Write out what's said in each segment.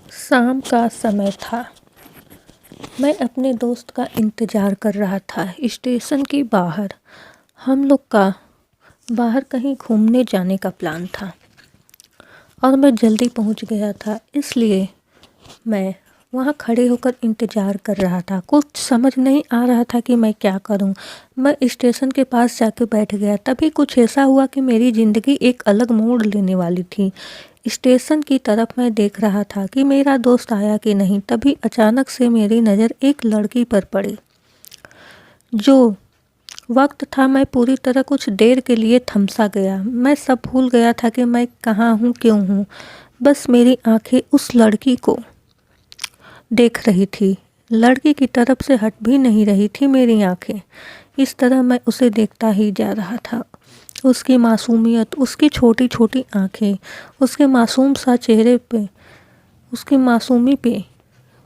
शाम का समय था। मैं अपने दोस्त का इंतज़ार कर रहा था स्टेशन के बाहर। हम लोग का बाहर कहीं घूमने जाने का प्लान था और मैं जल्दी पहुंच गया था, इसलिए मैं वहां खड़े होकर इंतज़ार कर रहा था। कुछ समझ नहीं आ रहा था कि मैं क्या करूं। मैं स्टेशन के पास जाके बैठ गया। तभी कुछ ऐसा हुआ कि मेरी ज़िंदगी एक अलग मोड़ लेने वाली थी। स्टेशन की तरफ मैं देख रहा था कि मेरा दोस्त आया कि नहीं। तभी अचानक से मेरी नज़र एक लड़की पर पड़ी। जो वक्त था, मैं पूरी तरह कुछ देर के लिए थमसा गया। मैं सब भूल गया था कि मैं कहाँ हूँ, क्यों हूँ। बस मेरी आंखें उस लड़की को देख रही थी। लड़की की तरफ से हट भी नहीं रही थी मेरी आंखें। इस तरह मैं उसे देखता ही जा रहा था। उसकी मासूमियत, उसकी छोटी छोटी आंखें, उसके मासूम सा चेहरे पे, उसकी मासूमी पे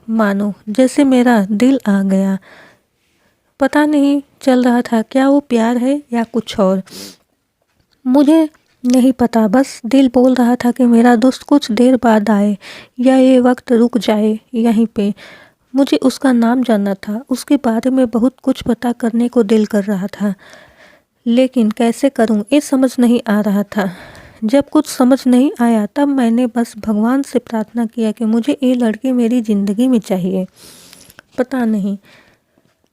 मानो जैसे मेरा दिल आ गया। पता नहीं चल रहा था क्या वो प्यार है या कुछ और, मुझे नहीं पता। बस दिल बोल रहा था कि मेरा दोस्त कुछ देर बाद आए या ये वक्त रुक जाए यहीं पे। मुझे उसका नाम जानना था, उसके बारे में बहुत कुछ पता करने को दिल कर रहा था, लेकिन कैसे करूं ये समझ नहीं आ रहा था। जब कुछ समझ नहीं आया तब मैंने बस भगवान से प्रार्थना किया कि मुझे ये लड़की मेरी ज़िंदगी में चाहिए। पता नहीं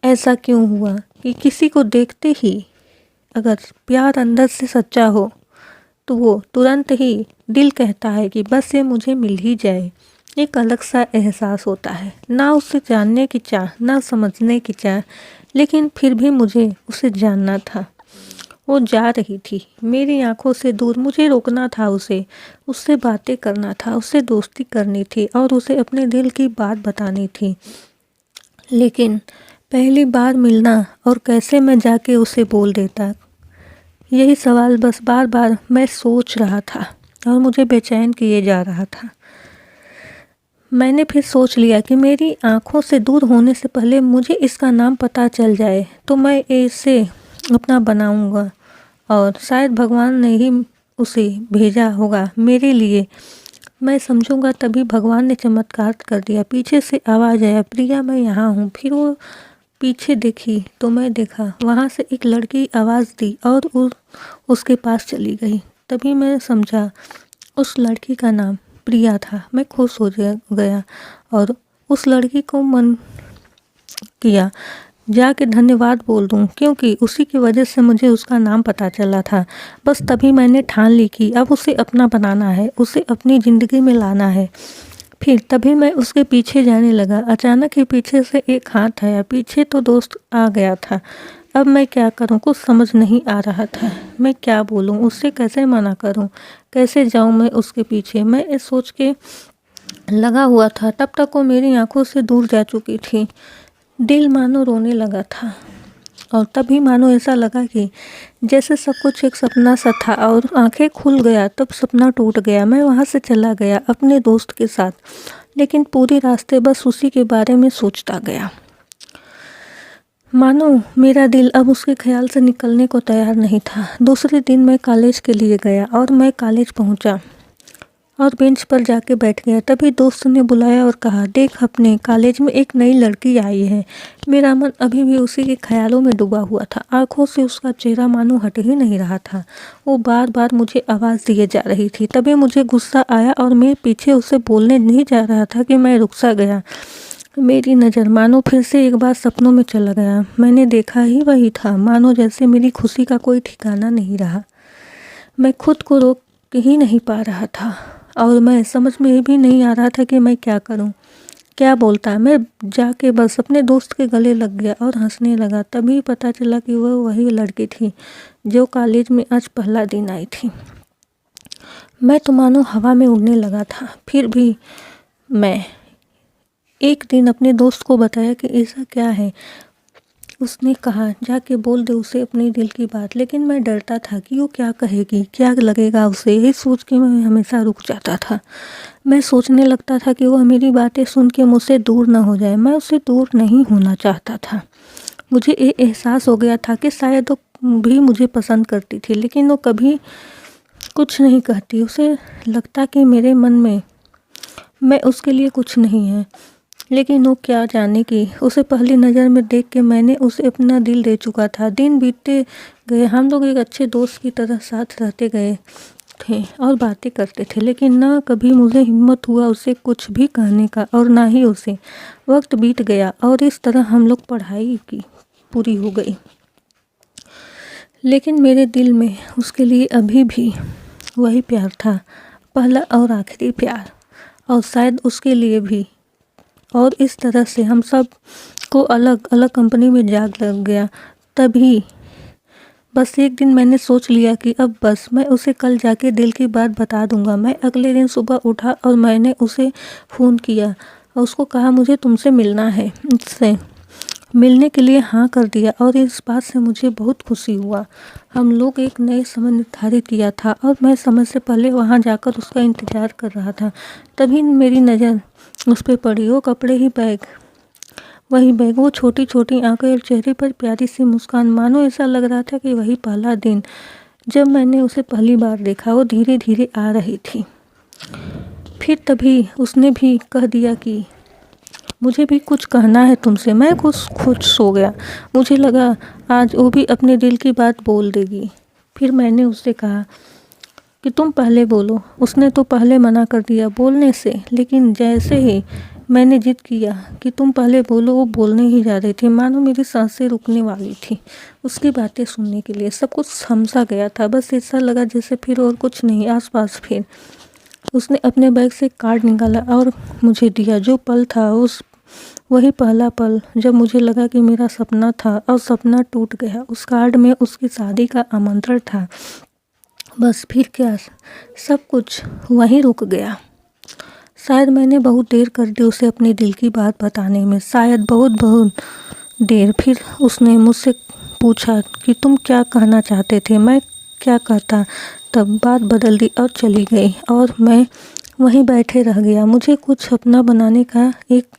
ऐसा क्यों हुआ कि किसी को देखते ही अगर प्यार अंदर से सच्चा हो तो वो तुरंत ही दिल कहता है कि बस ये मुझे मिल ही जाए। एक अलग सा एहसास होता है, ना उसे जानने की चाह, ना समझने की चाह, लेकिन फिर भी मुझे उसे जानना था। वो जा रही थी मेरी आंखों से दूर। मुझे रोकना था उसे, उससे बातें करना था, उससे दोस्ती करनी थी और उसे अपने दिल की बात बतानी थी। लेकिन पहली बार मिलना और कैसे मैं जाके उसे बोल देता, यही सवाल बस बार बार मैं सोच रहा था और मुझे बेचैन किए जा रहा था। मैंने फिर सोच लिया कि मेरी आंखों से दूर होने से पहले मुझे इसका नाम पता चल जाए तो मैं इसे अपना बनाऊंगा और शायद भगवान ने ही उसे भेजा होगा मेरे लिए। मैं समझूंगा तभी भगवान ने चमत्कार कर दिया। पीछे से आवाज़ आया, प्रिया मैं यहाँ हूँ। फिर वो पीछे देखी तो मैं देखा वहाँ से एक लड़की आवाज़ दी और उसके पास चली गई। तभी मैं समझा उस लड़की का नाम प्रिया था। मैं खुश हो गया और उस लड़की को मन किया जाके धन्यवाद बोल दूं, क्योंकि उसी की वजह से मुझे उसका नाम पता चला था। बस तभी मैंने ठान ली कि अब उसे अपना बनाना है, उसे अपनी ज़िंदगी में लाना है। फिर तभी मैं उसके पीछे जाने लगा। अचानक ही पीछे से एक हाथ आया। पीछे तो दोस्त आ गया था। अब मैं क्या करूं, कुछ समझ नहीं आ रहा था। मैं क्या बोलूं, उससे कैसे मना करूं, कैसे जाऊं मैं उसके पीछे। मैं इस सोच के लगा हुआ था, तब तक वो मेरी आंखों से दूर जा चुकी थी। दिल मानो रोने लगा था और तभी मानो ऐसा लगा कि जैसे सब कुछ एक सपना सा था और आंखें खुल गया तब सपना टूट गया। मैं वहाँ से चला गया अपने दोस्त के साथ, लेकिन पूरे रास्ते बस उसी के बारे में सोचता गया। मानो मेरा दिल अब उसके ख्याल से निकलने को तैयार नहीं था। दूसरे दिन मैं कॉलेज के लिए गया और मैं कॉलेज पहुँचा और बेंच पर जाके बैठ गया। तभी दोस्त ने बुलाया और कहा, देख अपने कॉलेज में एक नई लड़की आई है। मेरा मन अभी भी उसी के ख्यालों में डूबा हुआ था। आंखों से उसका चेहरा मानो हट ही नहीं रहा था। वो बार बार मुझे आवाज़ दिए जा रही थी। तभी मुझे गुस्सा आया और मैं पीछे उसे बोलने नहीं जा रहा था कि मैं रुक सा गया। मेरी नज़र मानो फिर से एक बार सपनों में चला गया। मैंने देखा ही वही था, मानो जैसे मेरी खुशी का कोई ठिकाना नहीं रहा। मैं खुद को रोक ही नहीं पा रहा था और मैं समझ में भी नहीं आ रहा था कि मैं क्या करूं, क्या बोलता। मैं जाके बस अपने दोस्त के गले लग गया और हंसने लगा। तभी पता चला कि वह वही लड़की थी जो कॉलेज में आज पहला दिन आई थी। मैं तो मानो हवा में उड़ने लगा था। फिर भी मैं एक दिन अपने दोस्त को बताया कि ऐसा क्या है। उसने कहा, जाके बोल दे उसे अपने दिल की बात। लेकिन मैं डरता था कि वो क्या कहेगी, क्या लगेगा उसे। यही सोच के मैं हमेशा रुक जाता था। मैं सोचने लगता था कि वह मेरी बातें सुन के मुझसे दूर ना हो जाए। मैं उससे दूर नहीं होना चाहता था। मुझे ये एहसास हो गया था कि शायद वो भी मुझे पसंद करती थी, लेकिन वो कभी कुछ नहीं कहती। उसे लगता कि मेरे मन में मैं उसके लिए कुछ नहीं है, लेकिन वो क्या जाने कि उसे पहली नज़र में देख के मैंने उसे अपना दिल दे चुका था। दिन बीतते गए, हम लोग एक अच्छे दोस्त की तरह साथ रहते गए थे और बातें करते थे, लेकिन ना कभी मुझे हिम्मत हुआ उसे कुछ भी कहने का और ना ही उसे। वक्त बीत गया और इस तरह हम लोग पढ़ाई की पूरी हो गई, लेकिन मेरे दिल में उसके लिए अभी भी वही प्यार था, पहला और आखिरी प्यार, और शायद उसके लिए भी। और इस तरह से हम सब को अलग अलग कंपनी में जाग लग गया। तभी बस एक दिन मैंने सोच लिया कि अब बस, मैं उसे कल जाके दिल की बात बता दूंगा। मैं अगले दिन सुबह उठा और मैंने उसे फ़ोन किया और उसको कहा मुझे तुमसे मिलना है। उससे मिलने के लिए हाँ कर दिया और इस बात से मुझे बहुत खुशी हुआ। हम लोग एक नए समय निर्धारित किया था और मैं समय से पहले वहाँ जाकर उसका इंतज़ार कर रहा था। तभी मेरी नज़र उस पर पड़ी, वो कपड़े ही बैग, वही बैग, वो छोटी छोटी आंखें और चेहरे पर प्यारी सी मुस्कान, मानो ऐसा लग रहा था कि वही पहला दिन जब मैंने उसे पहली बार देखा। वो धीरे धीरे आ रही थी। फिर तभी उसने भी कह दिया कि मुझे भी कुछ कहना है तुमसे। मैं कुछ खुश हो गया, मुझे लगा आज वो भी अपने दिल की बात बोल देगी। फिर मैंने उससे कहा कि तुम पहले बोलो। उसने तो पहले मना कर दिया बोलने से, लेकिन जैसे ही मैंने जिद किया कि तुम पहले बोलो, वो बोलने ही जा रही थी, मानो मेरी सांसें रुकने वाली थी उसकी बातें सुनने के लिए। सब कुछ थमसा गया था, बस ऐसा लगा जैसे फिर और कुछ नहीं आसपास। फिर उसने अपने बैग से कार्ड निकाला और मुझे दिया। जो पल था उस वही पहला पल जब मुझे लगा कि मेरा सपना था और सपना टूट गया। उस कार्ड में उसकी शादी का आमंत्रण था। बस फिर क्या, सब कुछ वहीं रुक गया। शायद मैंने बहुत देर कर दी उसे अपने दिल की बात बताने में, शायद बहुत बहुत देर। फिर उसने मुझसे पूछा कि तुम क्या कहना चाहते थे। मैं क्या कहता, तब बात बदल दी और चली गई और मैं वहीं बैठे रह गया। मुझे कुछ अपना बनाने का एक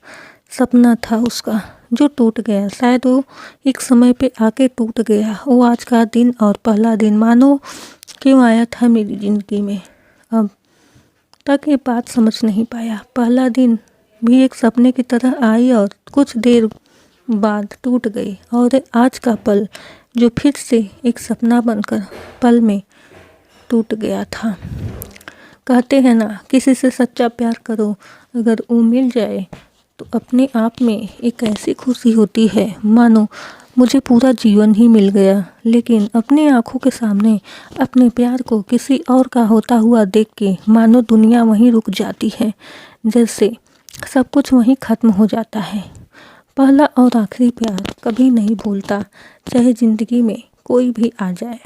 सपना था उसका, जो टूट गया। शायद वो एक समय पे आके टूट गया। वो आज का दिन और पहला दिन मानो क्यों आया था मेरी ज़िंदगी में, अब तक ये बात समझ नहीं पाया। पहला दिन भी एक सपने की तरह आई और कुछ देर बाद टूट गई, और आज का पल जो फिर से एक सपना बनकर पल में टूट गया था। कहते हैं ना, किसी से सच्चा प्यार करो, अगर वो मिल जाए तो अपने आप में एक ऐसी खुशी होती है मानो मुझे पूरा जीवन ही मिल गया। लेकिन अपनी आंखों के सामने अपने प्यार को किसी और का होता हुआ देख के मानो दुनिया वहीं रुक जाती है, जैसे सब कुछ वहीं ख़त्म हो जाता है। पहला और आखिरी प्यार कभी नहीं भूलता, चाहे ज़िंदगी में कोई भी आ जाए।